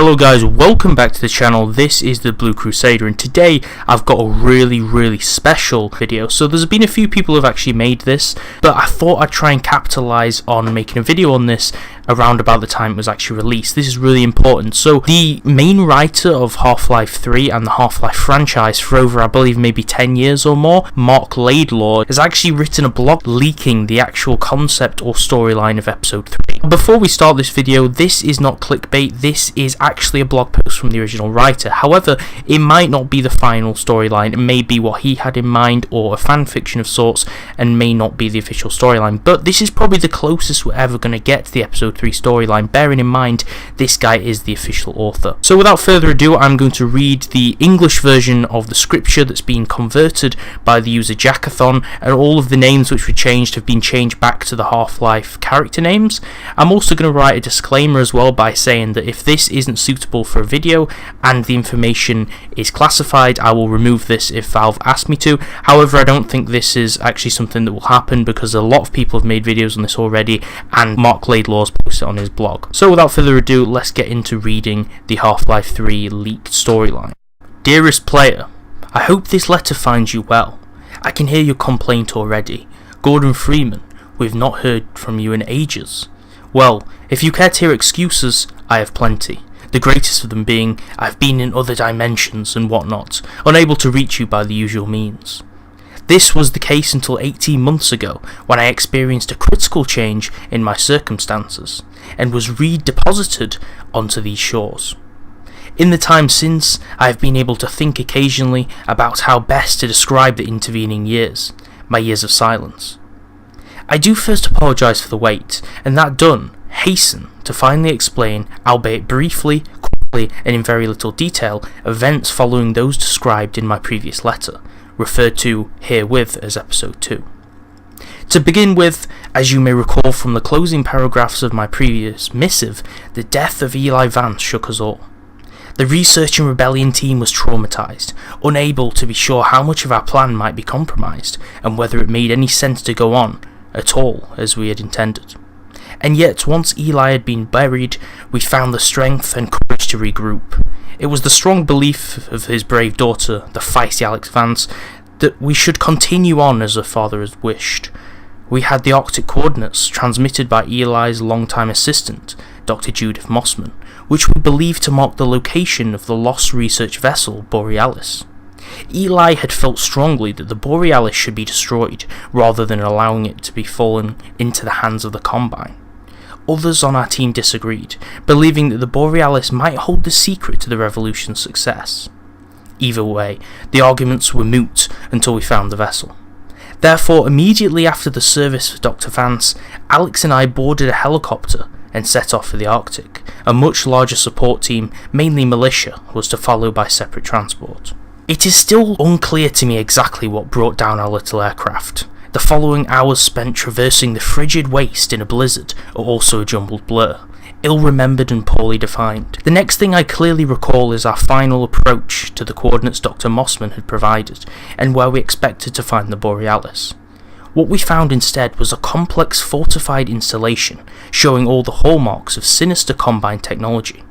Hello guys, welcome back to the channel. This is the Blue Crusader, and today I've got a really special video. So there's been a few people who have actually made this, but I thought I'd try and capitalize on making a video on this around about the time it was actually released. This is really important. So the main writer of Half-Life 3 and the Half-Life franchise for over, I believe, maybe 10 years or more, Marc Laidlaw, has actually written a blog leaking the actual concept or storyline of episode 3. Before we start this video, this is not clickbait. This is actually a blog post from the original writer. However, it might not be the final storyline. It may be what he had in mind or a fan fiction of sorts, and may not be the official storyline. But this is probably the closest we're ever going to get to the episode 3 storyline, bearing in mind this guy is the official author. So without further ado, I'm going to read the English version of the scripture that's been converted by the user Jackathon, and all of the names which were changed have been changed back to the Half-Life character names. I'm also going to write a disclaimer as well by saying that if this isn't suitable for a video and the information is classified, I will remove this if Valve asks me to. However, I don't think this is actually something that will happen because a lot of people have made videos on this already, and Marc Laidlaw's posted it on his blog. So without further ado, let's get into reading the Half-Life 3 leaked storyline. Dearest player, I hope this letter finds you well. I can hear your complaint already. Gordon Freeman, we've not heard from you in ages. Well, if you care to hear excuses, I have plenty. The greatest of them being, I've been in other dimensions and whatnot, unable to reach you by the usual means. This was the case until 18 months ago, when I experienced a critical change in my circumstances, and was redeposited onto these shores. In the time since, I have been able to think occasionally about how best to describe the intervening years, my years of silence. I do first apologise for the wait, and that done, hasten to finally explain, albeit briefly, quickly, and in very little detail, events following those described in my previous letter, referred to herewith as episode 2. To begin with, as you may recall from the closing paragraphs of my previous missive, the death of Eli Vance shook us all. The Research and Rebellion team was traumatised, unable to be sure how much of our plan might be compromised, and whether it made any sense to go on at all as we had intended. And yet, once Eli had been buried, we found the strength and courage to regroup. It was the strong belief of his brave daughter, the feisty Alex Vance, that we should continue on as her father had wished. We had the Arctic coordinates transmitted by Eli's longtime assistant, Dr. Judith Mossman, which we believed to mark the location of the lost research vessel Borealis. Eli had felt strongly that the Borealis should be destroyed, rather than allowing it to be fallen into the hands of the Combine. Others on our team disagreed, believing that the Borealis might hold the secret to the Revolution's success. Either way, the arguments were moot until we found the vessel. Therefore, immediately after the service for Dr. Vance, Alex and I boarded a helicopter and set off for the Arctic. A much larger support team, mainly militia, was to follow by separate transport. It is still unclear to me exactly what brought down our little aircraft. The following hours spent traversing the frigid waste in a blizzard are also a jumbled blur, ill-remembered and poorly defined. The next thing I clearly recall is our final approach to the coordinates Dr. Mossman had provided, and where we expected to find the Borealis. What we found instead was a complex fortified installation, showing all the hallmarks of sinister Combine technology.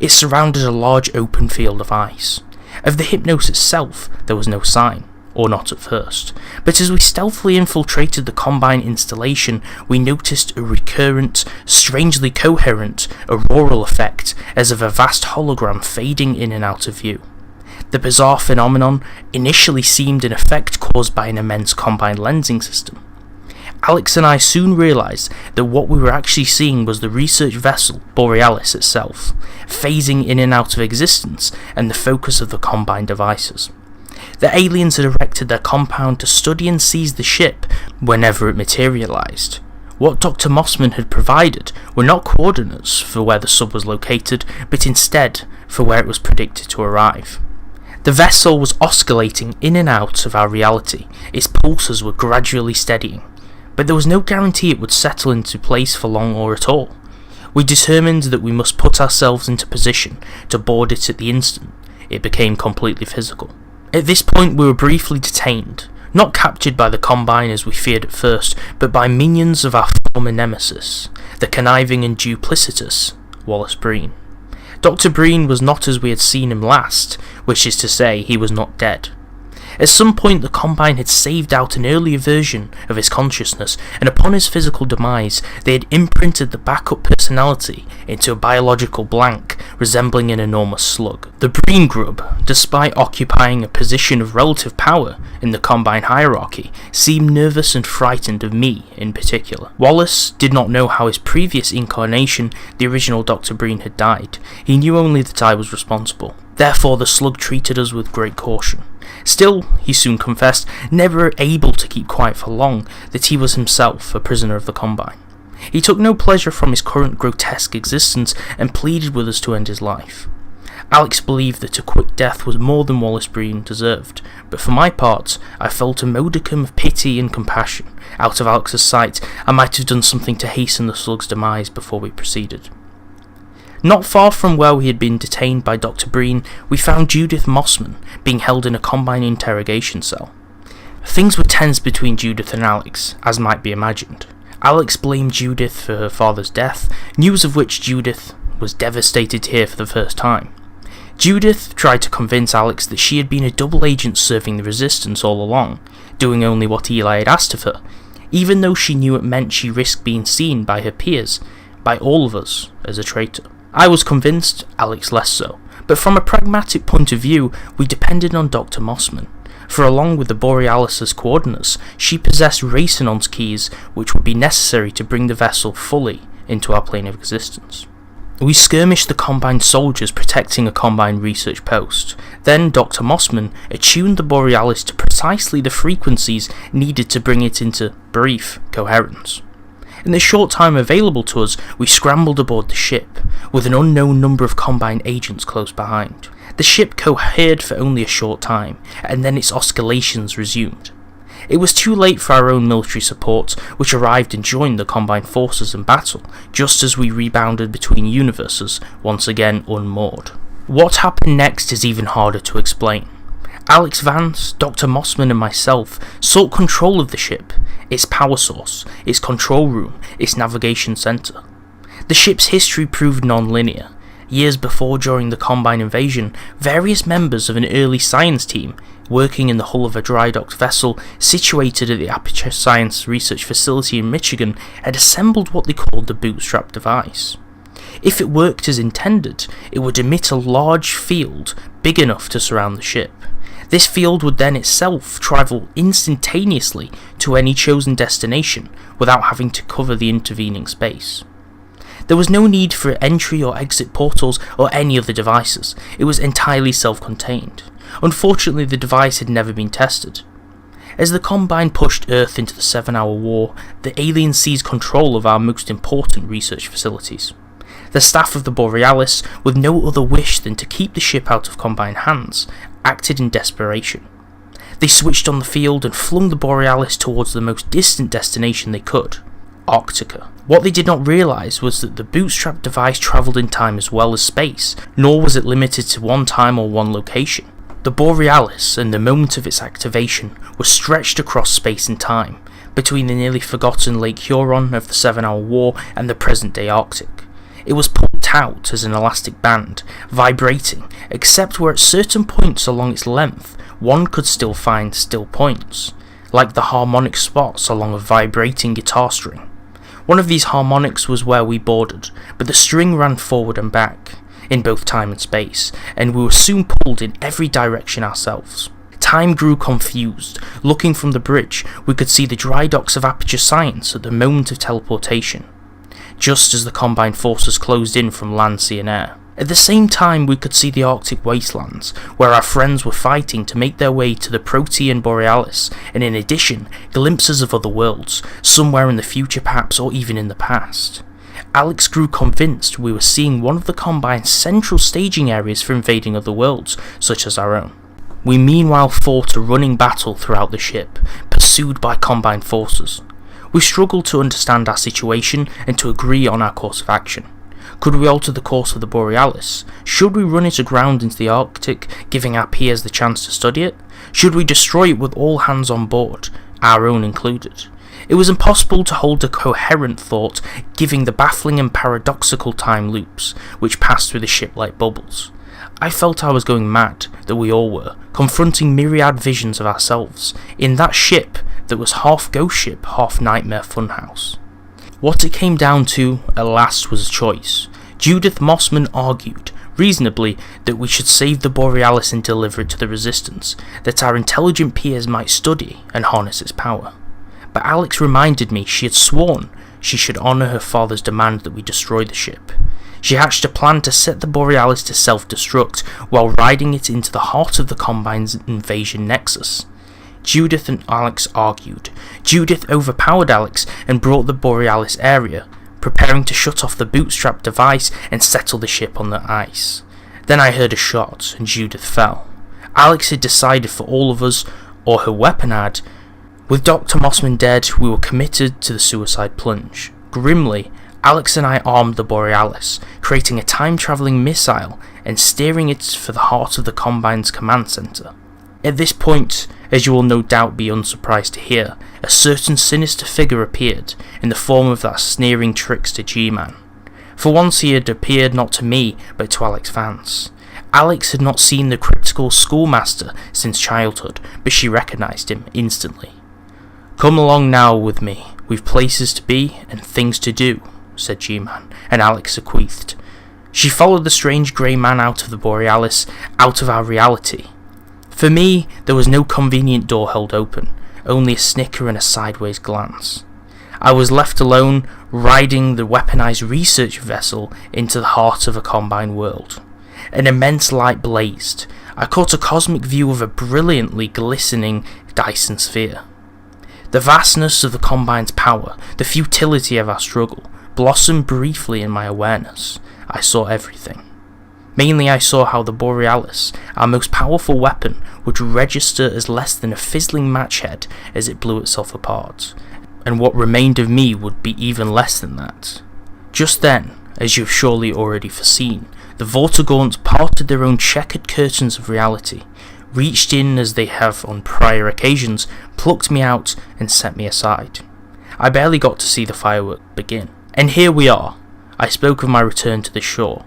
It surrounded a large open field of ice. Of the Hypnos itself, there was no sign, or not at first, but as we stealthily infiltrated the Combine installation, we noticed a recurrent, strangely coherent auroral effect as of a vast hologram fading in and out of view. The bizarre phenomenon initially seemed an effect caused by an immense Combine lensing system. Alex and I soon realised that what we were actually seeing was the research vessel, Borealis itself, phasing in and out of existence and the focus of the Combine devices. The aliens had erected their compound to study and seize the ship whenever it materialised. What Dr. Mossman had provided were not coordinates for where the sub was located, but instead for where it was predicted to arrive. The vessel was oscillating in and out of our reality. Its pulses were gradually steadying, but there was no guarantee it would settle into place for long or at all. We determined that we must put ourselves into position to board it at the instant it became completely physical. At this point we were briefly detained, not captured by the Combine as we feared at first, but by minions of our former nemesis, the conniving and duplicitous Wallace Breen. Dr. Breen was not as we had seen him last, which is to say, he was not dead. At some point the Combine had saved out an earlier version of his consciousness, and upon his physical demise they had imprinted the backup personality into a biological blank resembling an enormous slug. The Breen Grub, despite occupying a position of relative power in the Combine hierarchy, seemed nervous and frightened of me in particular. Wallace did not know how his previous incarnation, the original Dr. Breen, had died. He knew only that I was responsible. Therefore the slug treated us with great caution. Still, he soon confessed, never able to keep quiet for long, that he was himself a prisoner of the Combine. He took no pleasure from his current grotesque existence and pleaded with us to end his life. Alex believed that a quick death was more than Wallace Breen deserved, but for my part, I felt a modicum of pity and compassion. Out of Alex's sight, I might have done something to hasten the slug's demise before we proceeded. Not far from where we had been detained by Dr. Breen, we found Judith Mossman being held in a Combine interrogation cell. Things were tense between Judith and Alex, as might be imagined. Alex blamed Judith for her father's death, news of which Judith was devastated to hear for the first time. Judith tried to convince Alex that she had been a double agent serving the Resistance all along, doing only what Eli had asked of her, even though she knew it meant she risked being seen by her peers, by all of us, as a traitor. I was convinced, Alex less so, but from a pragmatic point of view, we depended on Dr. Mossman, for along with the Borealis' coordinates, she possessed Racinon's keys which would be necessary to bring the vessel fully into our plane of existence. We skirmished the Combine soldiers protecting a Combine research post. Then Dr. Mossman attuned the Borealis to precisely the frequencies needed to bring it into brief coherence. In the short time available to us, we scrambled aboard the ship, with an unknown number of Combine agents close behind. The ship cohered for only a short time, and then its oscillations resumed. It was too late for our own military support, which arrived and joined the Combine forces in battle, just as we rebounded between universes, once again unmoored. What happened next is even harder to explain. Alex Vance, Dr. Mossman and myself sought control of the ship, its power source, its control room, its navigation center. The ship's history proved non-linear. Years before, during the Combine invasion, various members of an early science team, working in the hull of a dry-docked vessel situated at the Aperture Science Research Facility in Michigan, had assembled what they called the bootstrap device. If it worked as intended, it would emit a large field big enough to surround the ship. This field would then itself travel instantaneously to any chosen destination without having to cover the intervening space. There was no need for entry or exit portals or any other devices. It was entirely self-contained. Unfortunately, the device had never been tested. As the Combine pushed Earth into the 7-hour war, the aliens seized control of our most important research facilities. The staff of the Borealis, with no other wish than to keep the ship out of Combine hands, acted in desperation. They switched on the field and flung the Borealis towards the most distant destination they could, Arctica. What they did not realise was that the bootstrap device travelled in time as well as space, nor was it limited to one time or one location. The Borealis, in the moment of its activation, was stretched across space and time, between the nearly forgotten Lake Huron of the 7-hour war and the present-day Arctic. It was pulled out as an elastic band, vibrating, except where at certain points along its length one could still find still points, like the harmonic spots along a vibrating guitar string. One of these harmonics was where we boarded, but the string ran forward and back, in both time and space, and we were soon pulled in every direction ourselves. Time grew confused. Looking from the bridge, we could see the dry docks of Aperture Science at the moment of teleportation, just as the Combine forces closed in from land, sea and air. At the same time, we could see the Arctic wastelands, where our friends were fighting to make their way to the Protean Borealis, and in addition, glimpses of other worlds, somewhere in the future perhaps, or even in the past. Alex grew convinced we were seeing one of the Combine's central staging areas for invading other worlds, such as our own. We meanwhile fought a running battle throughout the ship, pursued by Combine forces. We struggled to understand our situation and to agree on our course of action. Could we alter the course of the Borealis? Should we run it aground into the Arctic, giving our peers the chance to study it? Should we destroy it with all hands on board, our own included? It was impossible to hold a coherent thought, given the baffling and paradoxical time loops which passed through the ship like bubbles. I felt I was going mad, that we all were, confronting myriad visions of ourselves, in that ship that was half ghost ship, half nightmare funhouse. What it came down to, at last, was a choice. Judith Mossman argued, reasonably, that we should save the Borealis and deliver it to the Resistance, that our intelligent peers might study and harness its power. But Alex reminded me she had sworn she should honour her father's demand that we destroy the ship. She hatched a plan to set the Borealis to self-destruct while riding it into the heart of the Combine's invasion nexus. Judith and Alex argued. Judith overpowered Alex and brought the Borealis area, preparing to shut off the bootstrap device and settle the ship on the ice. Then I heard a shot and Judith fell. Alex had decided for all of us, or her weapon had. With Dr. Mossman dead, we were committed to the suicide plunge. Grimly, Alex and I armed the Borealis, creating a time-travelling missile and steering it for the heart of the Combine's command centre. At this point, as you will no doubt be unsurprised to hear, a certain sinister figure appeared, in the form of that sneering trickster G-Man. For once he had appeared not to me, but to Alex Vance. Alex had not seen the cryptical schoolmaster since childhood, but she recognised him instantly. "Come along now with me, we've places to be and things to do," said G-Man, and Alex acquiesced. She followed the strange grey man out of the Borealis, out of our reality. For me, there was no convenient door held open, only a snicker and a sideways glance. I was left alone, riding the weaponized research vessel into the heart of a Combine world. An immense light blazed. I caught a cosmic view of a brilliantly glistening Dyson sphere. The vastness of the Combine's power, the futility of our struggle, blossomed briefly in my awareness. I saw everything. Mainly I saw how the Borealis, our most powerful weapon, would register as less than a fizzling match head as it blew itself apart, and what remained of me would be even less than that. Just then, as you have surely already foreseen, the Vortigaunts parted their own checkered curtains of reality, reached in as they have on prior occasions, plucked me out and set me aside. I barely got to see the firework begin. And here we are. I spoke of my return to the shore.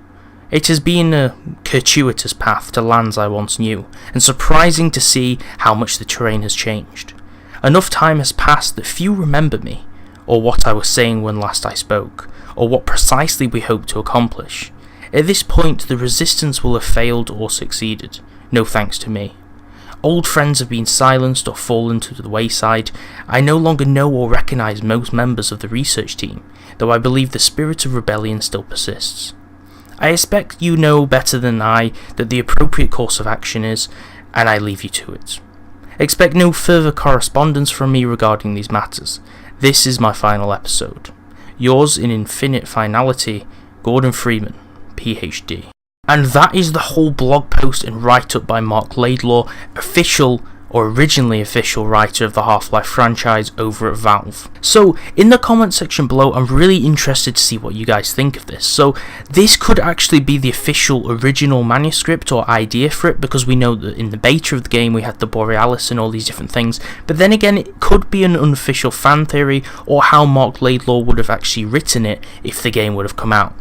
It has been a circuitous path to lands I once knew, and surprising to see how much the terrain has changed. Enough time has passed that few remember me, or what I was saying when last I spoke, or what precisely we hoped to accomplish. At this point, the Resistance will have failed or succeeded, no thanks to me. Old friends have been silenced or fallen to the wayside. I no longer know or recognise most members of the research team, though I believe the spirit of rebellion still persists. I expect you know better than I that the appropriate course of action is, and I leave you to it. Expect no further correspondence from me regarding these matters. This is my final episode. Yours in infinite finality, Gordon Freeman, PhD. And that is the whole blog post and write-up by Marc Laidlaw, official or originally official writer of the Half-Life franchise over at Valve. So, in the comment section below, I'm really interested to see what you guys think of this. So, this could actually be the official original manuscript or idea for it, because we know that in the beta of the game we had the Borealis and all these different things, but then again it could be an unofficial fan theory, or how Marc Laidlaw would have actually written it if the game would have come out.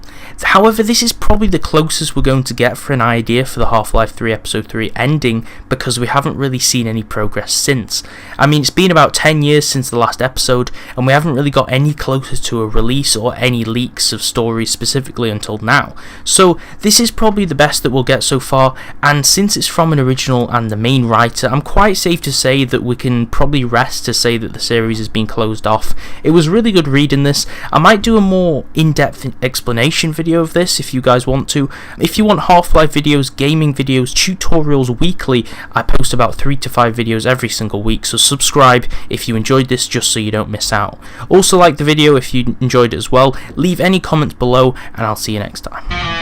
However, this is probably the closest we're going to get for an idea for the Half-Life 3 Episode 3 ending, because we haven't really seen any progress since. I mean, it's been about 10 years since the last episode, and we haven't really got any closer to a release or any leaks of stories specifically until now. So this is probably the best that we'll get so far, and since it's from an original and the main writer, I'm quite safe to say that we can probably rest to say that the series has been closed off. It was really good reading this. I might do a more in-depth explanation video of this if you guys want to. If you want Half-Life videos, gaming videos, tutorials weekly, I post about 3 to 5 videos every single week, so subscribe if you enjoyed this just so you don't miss out. Also like the video if you enjoyed it as well, leave any comments below, and I'll see you next time.